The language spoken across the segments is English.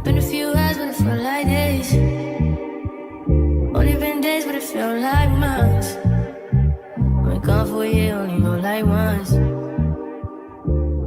Been a few hours, but it felt like days. Only been days, but it felt like months. Been gone for a year, only know like once.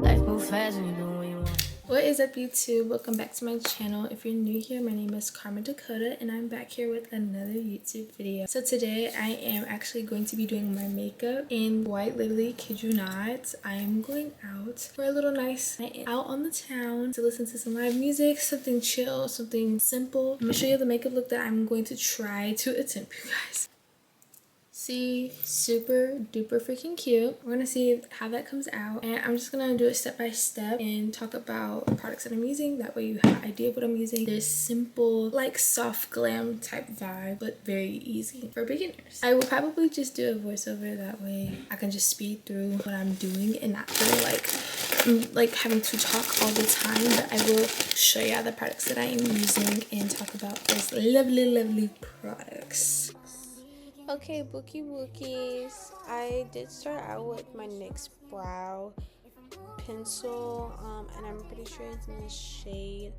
Life move fast when you do what you want. What is up, YouTube? Welcome back to my channel. If you're new here, my name is Carmen Dakota and I'm back here with another YouTube video. So today I am actually going to be doing my makeup in white. Literally, kid you not, I am going out for a little nice night out on the town to listen to some live music, something chill, something simple. I'm gonna show you the makeup look that I'm going to try to attempt, you guys. See, super duper freaking cute. We're gonna see how that comes out, and I'm just gonna do it step by step and talk about the products that I'm using. That way you have an idea of what I'm using. There's simple, like soft glam type vibe, but very easy for beginners. I will probably just do a voiceover, that way I can just speed through what I'm doing and not feel like having to talk all the time. But I will show you the products that I am using and talk about those lovely products. Okay, Bookie Wookies, I did start out with my NYX brow pencil, and I'm pretty sure it's in the shade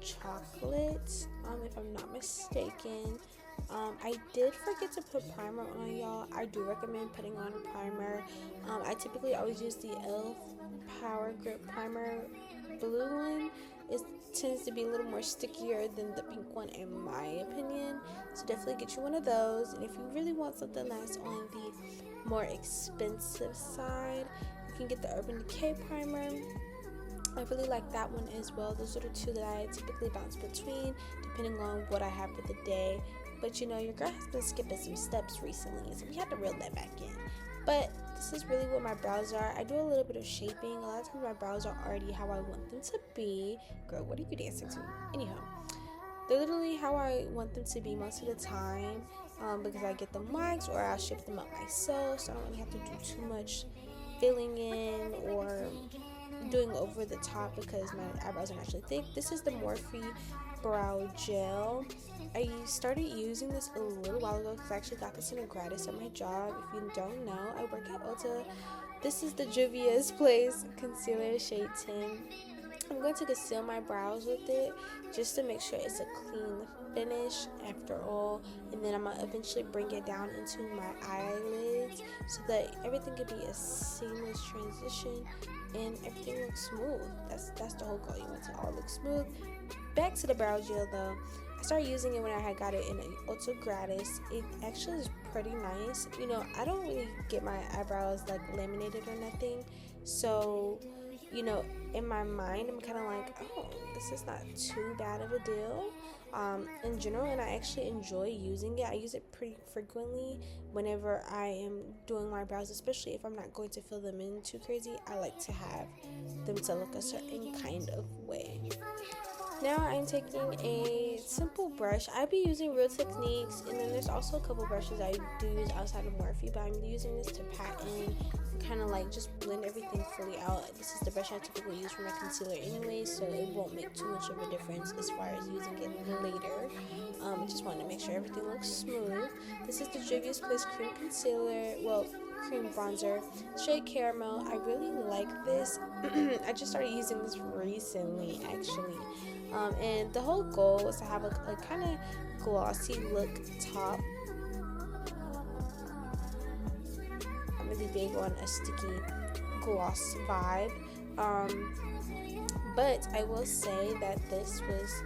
chocolate, if I'm not mistaken. I did forget to put primer on, y'all. I do recommend putting on primer. I typically always use the e.l.f. Power Grip Primer blue one. It tends to be a little more stickier than the pink one in my opinion, so definitely get you one of those. And if you really want something that's on the more expensive side, you can get the Urban Decay primer. I really like that one as well. Those are the two that I typically bounce between depending on what I have for the day. But you know, your girl has been skipping some steps recently, so we had to reel that back in. But this is really what my brows are. I do a little bit of shaping. A lot of times my brows are already how I want them to be. Girl, what are you dancing to? Anyhow, they're literally how I want them to be most of the time, because I get them waxed or I'll shape them up myself, so I don't really have to do too much filling in or doing over the top because my eyebrows are naturally thick. This is the Morphe brow gel. I started using this a little while ago because I actually got this in a gratis at my job. If you don't know, I work at Ulta. This is the Juvia's Place concealer shade 10. I'm going to conceal my brows with it just to make sure it's a clean finish after all, and then I'm going to eventually bring it down into my eyelids so that everything could be a seamless transition and everything looks smooth. That's the whole goal. You want it to all look smooth. Back to the brow gel though. I started using it when I had got it in Ulta gratis. It actually is pretty nice. You know, I don't really get my eyebrows like laminated or nothing, so you know, in my mind I'm kind of like, oh, this is not too bad of a deal in general, and I actually enjoy using it. I use it pretty frequently whenever I am doing my brows, especially if I'm not going to fill them in too crazy. I like to have them to look a certain kind of way. Now I'm taking a simple brush. I be using Real Techniques, and then there's also a couple brushes I do use outside of Morphe, but I'm using this to pat in, kind of like just blend everything fully out. This is the brush I typically use for my concealer anyway, so it won't make too much of a difference as far as using it later. I just wanted to make sure everything looks smooth. This is the Juvia's Place Cream Concealer, well, cream bronzer, shade Caramel. I really like this. I just started using this recently actually. And the whole goal was to have a kind of glossy look top. I'm really big on a sticky gloss vibe, but I will say that this was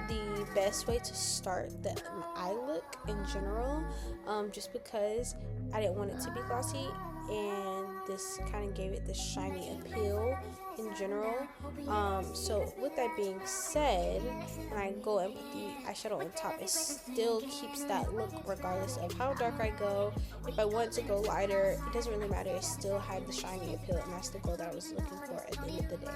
the best way to start the eye look in general, just because I didn't want it to be glossy, and this kind of gave it the shiny appeal in general. So with that being said, when I go and put the eyeshadow on top, it still keeps that look regardless of how dark I go. If I want to go lighter, it doesn't really matter. It still had the shiny appeal, and that's the goal that I was looking for at the end of the day.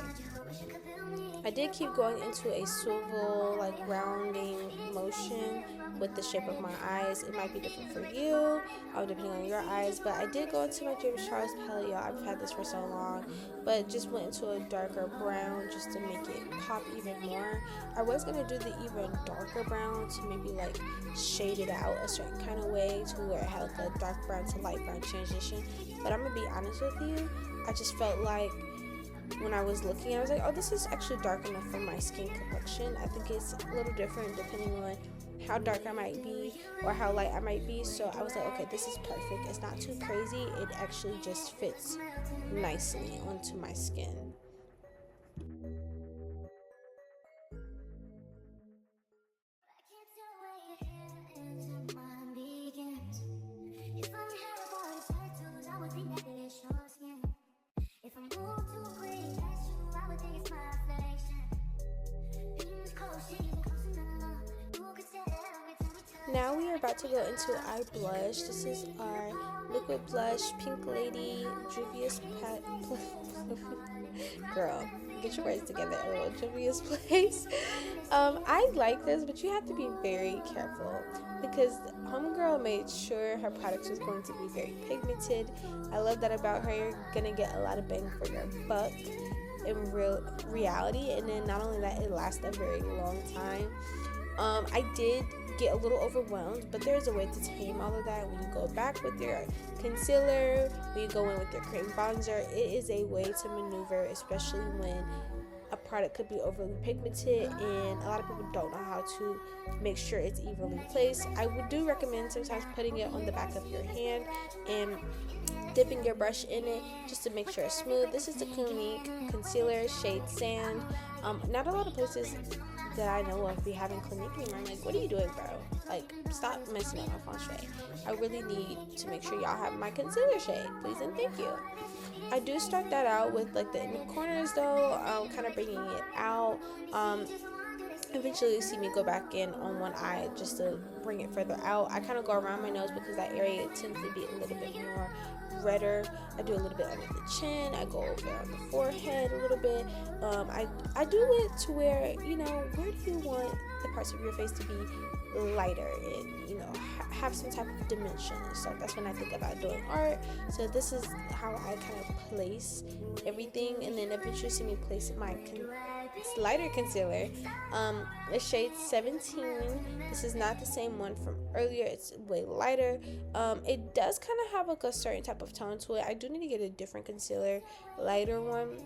I did keep going into a swivel, like rounding motion with the shape of my eyes. It might be different for you, depending on your eyes, but I did go into my James Charles palette, y'all. I've had this for so long, but just went into a darker brown just to make it pop even more. I was gonna do the even darker brown to maybe like shade it out a certain kind of way to where it had like a dark brown to light brown transition, but I'm gonna be honest with you, I just felt like when I was looking, I was like, oh, this is actually dark enough for my skin complexion. I think it's a little different depending on how dark I might be or how light I might be. So I was like, okay, this is perfect. It's not too crazy. It actually just fits nicely onto my skin. Now we are about to go into our blush. This is our liquid blush, Pink Lady, Juvia's Pet. Girl, get your words together. Oh, Juvia's Place. I like this, but you have to be very careful because homegirl made sure her products was going to be very pigmented. I love that about her. You're gonna get a lot of bang for your buck in reality, and then not only that, it lasts a very long time. I did get a little overwhelmed, but there's a way to tame all of that. When you go back with your concealer, when you go in with your cream bronzer, it is a way to maneuver, especially when a product could be overly pigmented and a lot of people don't know how to make sure it's evenly placed. I do recommend sometimes putting it on the back of your hand and dipping your brush in it just to make sure it's smooth. This is the Clinique concealer, shade Sand. Not a lot of places that I know of be having Clinique anymore. I'm like, what are you doing, bro? Like, stop messing up my feng shui. I really need to make sure y'all have my concealer shade, please and thank you. I do start that out with like the inner corners though, kind of bringing it out. Eventually you see me go back in on one eye just to bring it further out. I kind of go around my nose because that area tends to be a little bit more redder. I do a little bit under the chin. I go over on the forehead a little bit. I do it to where, you know, where do you want the parts of your face to be lighter and, you know, have some type of dimension and stuff. That's when I think about doing art. So this is how I kind of place everything, and then eventually see me place my lighter concealer. It's shade 17. This is not the same one from earlier. It's way lighter. It does kind of have like a certain type of tone to it. I do need to get a different concealer, lighter one,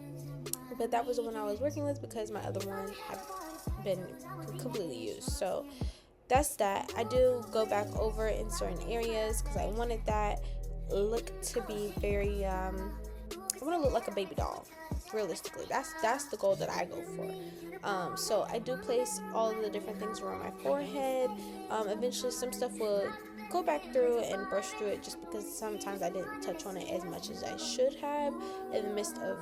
but that was the one I was working with because my other one had been completely used. So that's that. I do go back over in certain areas because I wanted that look to be very I want to look like a baby doll. Realistically, that's the goal that I go for. So I do place all of the different things around my forehead. Eventually some stuff will go back through and brush through it just because sometimes I didn't touch on it as much as I should have in the midst of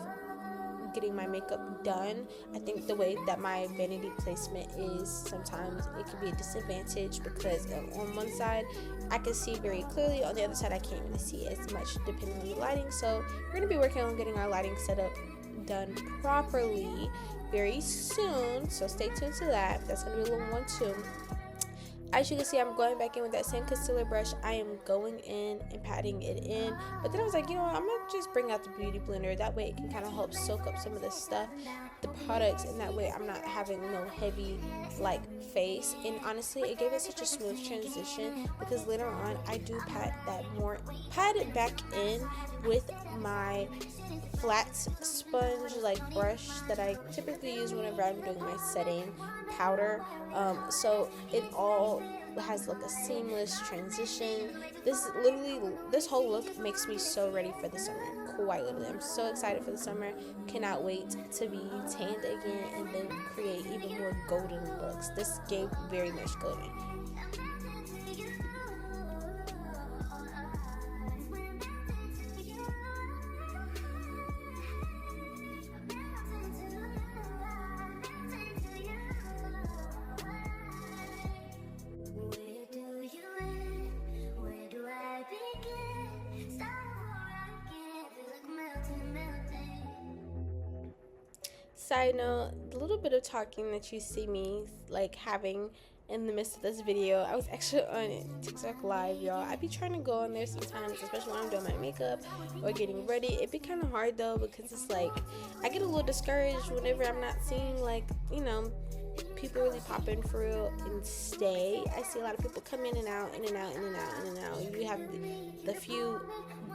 getting my makeup done. I think the way that my vanity placement is, sometimes it can be a disadvantage because on one side I can see very clearly, on the other side I can't really see as much depending on the lighting. So we're going to be working on getting our lighting set up done properly very soon, so stay tuned to that. That's going to be a little one too. As you can see, I'm going back in with that same concealer brush. I am going in and patting it in. But then I was like, you know what? I'm going to just bring out the Beauty Blender. That way it can kind of help soak up some of the stuff, the products, and that way I'm not having no heavy, like, face. And honestly, it gave it such a smooth transition because later on, I do pat it back in with my flat sponge, like, brush that I typically use whenever I'm doing my setting powder. So it all has like a seamless transition. This whole look makes me so ready for the summer. Quite literally, I'm so excited for the summer. Cannot wait to be tanned again and then create even more golden looks. This gave very much golden. Side note, the little bit of talking that you see me like having in the midst of this video, I was actually on TikTok live, y'all. I be trying to go on there sometimes, especially when I'm doing my makeup or getting ready. It be kind of hard though because it's like I get a little discouraged whenever I'm not seeing, like, you know, people really pop in for real and stay. I see a lot of people come in and out, in and out, in and out, in and out. You have the few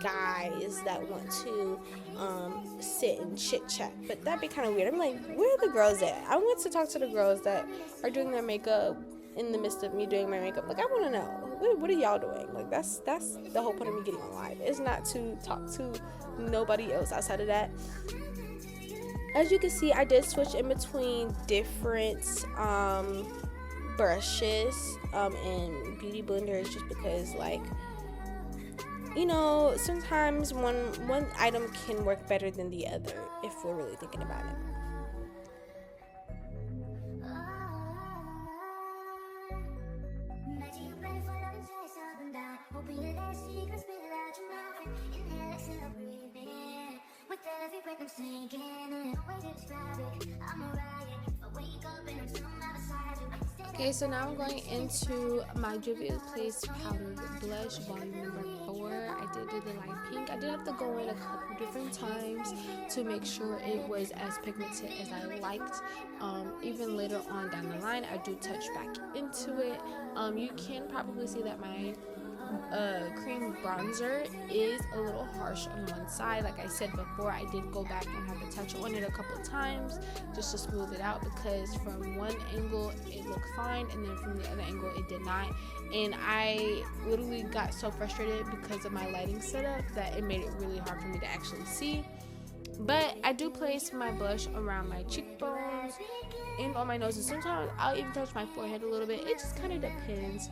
guys that want to sit and chit chat, but that'd be kind of weird. I'm like, where are the girls at? I want to talk to the girls that are doing their makeup in the midst of me doing my makeup. Like, I want to know, what are y'all doing? Like, that's the whole point of me getting on live. It's not to talk to nobody else outside of that. As you can see, I did switch in between different brushes and beauty blenders, just because, like, you know, sometimes one item can work better than the other if we're really thinking about it. Okay, so now I'm going into my Juvia's Place powdered blush, volume number 4. I did do the light pink. I did have to go in a couple different times to make sure it was as pigmented as I liked. Even later on down the line, I do touch back into it. You can probably see that my cream bronzer is a little harsh on one side. Like I said before, I did go back and have to touch on it a couple times just to smooth it out, because from one angle it looked fine and then from the other angle it did not, and I literally got so frustrated because of my lighting setup that it made it really hard for me to actually see. But I do place my blush around my cheekbones and on my nose, and sometimes I'll even touch my forehead a little bit. It just kind of depends.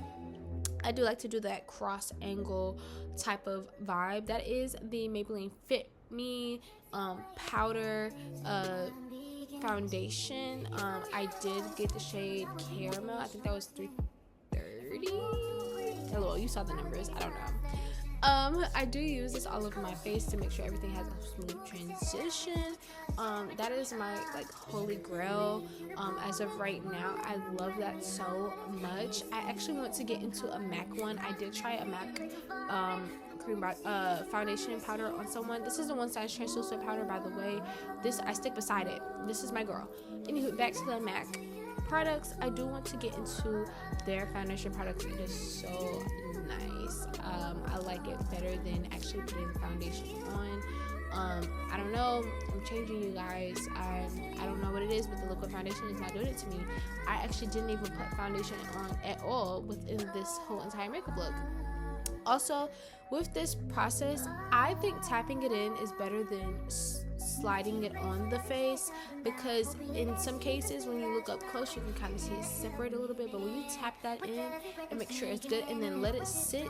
I do like to do that cross angle type of vibe. That is the Maybelline Fit Me powder foundation. I did get the shade Caramel. I think that was 330. Hello, you saw the numbers. I don't know. I do use this all over my face to make sure everything has a smooth transition. That is my like holy grail as of right now. I love that so much. I actually want to get into a MAC one. I did try a MAC cream foundation powder on someone. This is the One Size Translucent powder, by the way. This I stick beside it. This is my girl. Anywho, back to the MAC products. I do want to get into their foundation products. It is so nice. I like it better than actually putting foundation on. I don't know, I'm changing, you guys. I don't know what it is, but the liquid foundation is not doing it to me. I actually didn't even put foundation on at all within this whole entire makeup look. Also, with this process, I think tapping it in is better than sliding it on the face, because in some cases when you look up close you can kind of see it separate a little bit, but when you tap that in and make sure it's good and then let it sit,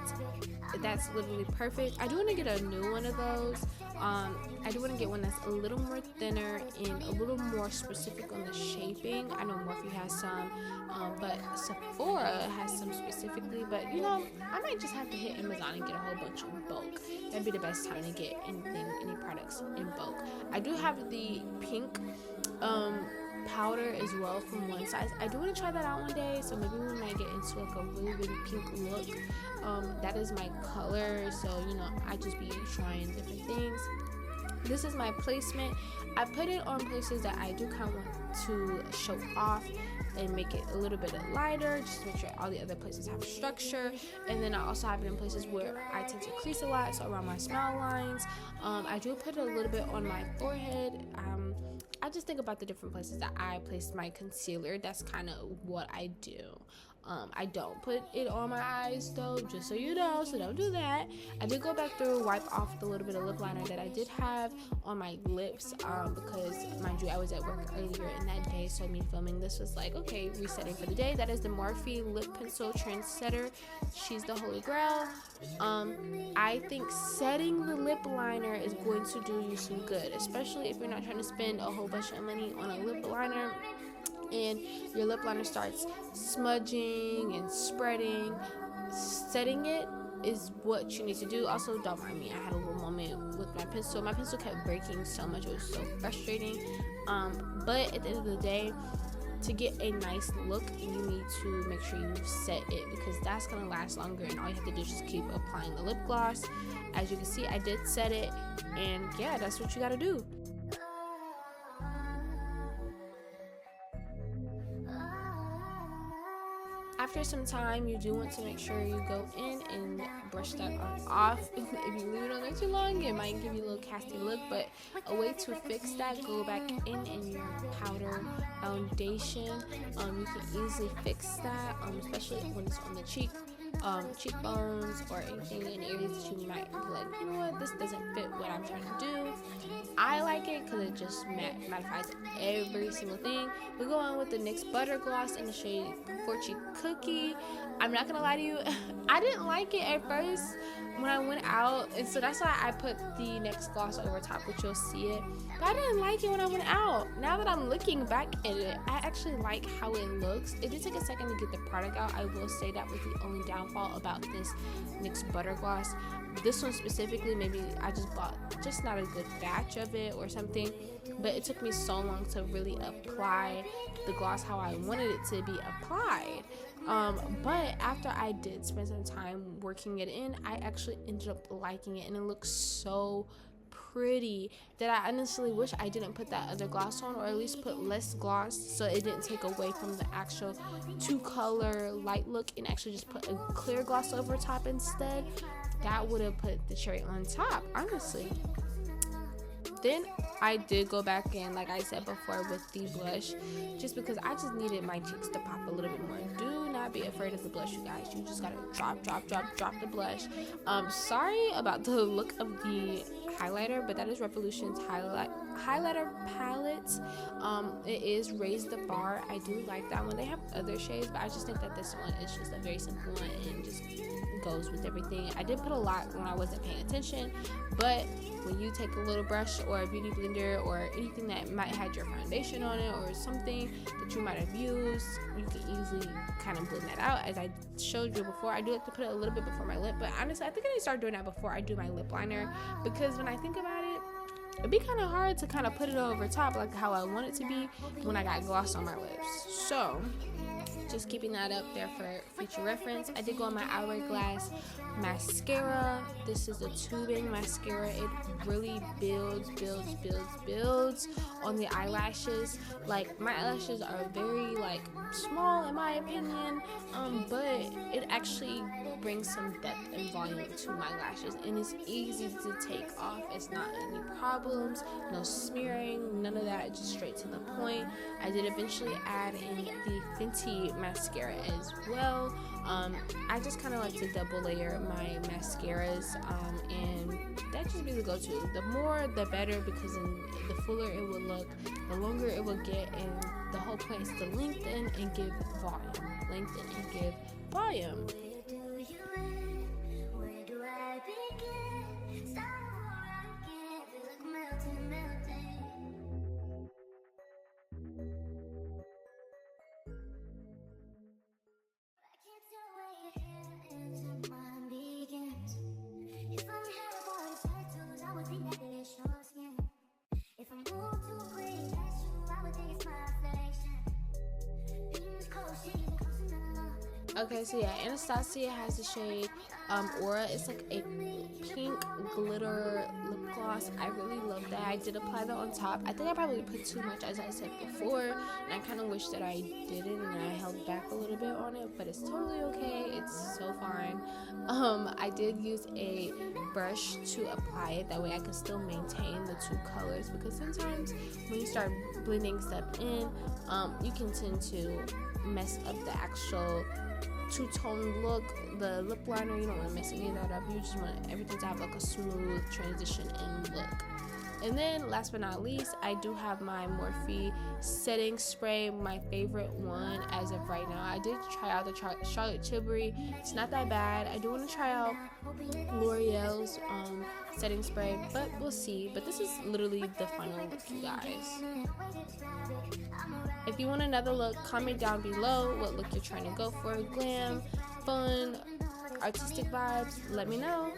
that's literally perfect. I do want to get a new one of those. I do want to get one that's a little more thinner and a little more specific on the shaping. I know Morphe has some, but Sephora has some specifically, but you know, I might just have to hit Amazon and get a whole bunch in bulk. That'd be the best time to get any products in bulk. I do have the pink powder as well from One Size. I do want to try that out one day, so maybe we might get into like a really pink look. That is my color, so you know, I just be trying different things. This is my placement. I put it on places that I do kind of want to show off and make it a little bit lighter, just to make sure all the other places have structure. And then I also have it in places where I tend to crease a lot, so around my smile lines. I do put it a little bit on my forehead. I just think about the different places that I place my concealer. That's kind of what I do. I don't put it on my eyes though, just so you know, so don't do that. I did go back through, wipe off the little bit of lip liner that I did have on my lips, because mind you, I was at work earlier in that day, so me filming this was like, okay, resetting for the day. That is the Morphe Lip Pencil Trendsetter. She's the holy grail. I think setting the lip liner is going to do you some good, especially if you're not trying to spend a whole bunch of money on a lip liner and your lip liner starts smudging and spreading. Setting it is what you need to do. Also, don't mind me, I had a little moment with my pencil. My pencil kept breaking so much, it was so frustrating. But at the end of the day, to get a nice look, you need to make sure you set it, because that's gonna last longer, and all you have to do is just keep applying the lip gloss. As you can see, I did set it, and yeah, that's what you gotta do. After some time, you do want to make sure you go in and brush that on off. If you leave it on there too long, it might give you a little casty look, but a way to fix that, go back in your powder foundation. You can easily fix that, especially when it's on the cheekbones or anything in areas that you might be like, you know what, this doesn't fit what I'm trying to do. I like it because it just mattifies every single thing. We go on with the NYX Butter Gloss in the shade Fortune Cookie. I'm not gonna lie to you, I didn't like it at first when I went out, and so that's why I put the NYX gloss over top, which you'll see it. But I didn't like it when I went out. Now that I'm looking back at it, I actually like how it looks. It did take a second to get the product out. I will say that was the only downfall about this NYX Butter Gloss. This one specifically, maybe I just bought just not a good batch of it or something, but it took me so long to really apply the gloss how I wanted it to be applied. But after I did spend some time working it in, I actually ended up liking it, and it looks so pretty that I honestly wish I didn't put that other gloss on, or at least put less gloss so it didn't take away from the actual two color light look, and actually just put a clear gloss over top instead. That would have put the cherry on top, honestly. Then I did go back in, like I said before, with the blush, just because I just needed my cheeks to pop a little bit more. Do not be afraid of the blush, you guys. You just gotta drop the blush. Sorry about the look of the highlighter, but that is Revolution's highlighter palette. It is Raise the Bar. I do like that one. They have other shades, but I just think that this one is just a very simple one and just goes with everything. I did put a lot when I wasn't paying attention, but when you take a little brush or a beauty blender or anything that might have your foundation on it or something that you might have used, you can easily kind of blend that out. As I showed you before, I do like to put it a little bit before my lip, but honestly I think I need to start doing that before I do my lip liner, because when I think about it, it'd be kind of hard to kind of put it over top like how I want it to be when I got gloss on my lips. So just keeping that up there for future reference. I did go on my Hourglass mascara. This is a tubing mascara. It really builds on the eyelashes. Like, my eyelashes are very like small in my opinion, but it actually brings some depth and volume to my lashes, and it's easy to take off. It's not any problems, no smearing, none of that, just straight to the point. I did eventually add in the Fenty mascara as well. I just kind of like to double layer my mascaras, and that just be the go-to. The more the better, because then the fuller it will look, the longer it will get, and the whole point is to lengthen and give volume. Okay, so yeah, Anastasia has the shade Aura. It's like a pink glitter lip gloss. I really love that. I did apply that on top. I think I probably put too much, as I said before, and I kind of wish that I didn't, and I held back a little bit on it, but it's totally okay. It's so fine. I did use a brush to apply it. That way I could still maintain the two colors, because sometimes when you start blending stuff in, you can tend to mess up the actual two-tone look. The lip liner, you don't want to mess any of that up. You just want everything to have like a smooth transition in look. And then last but not least, I do have my Morphe setting spray, my favorite one as of right now. I did try out the Charlotte Tilbury. It's not that bad. I do want to try out L'Oreal's setting spray, but we'll see. But this is literally the final look, you guys. If you want another look, comment down below what look you're trying to go for. Glam, fun, artistic vibes, let me know.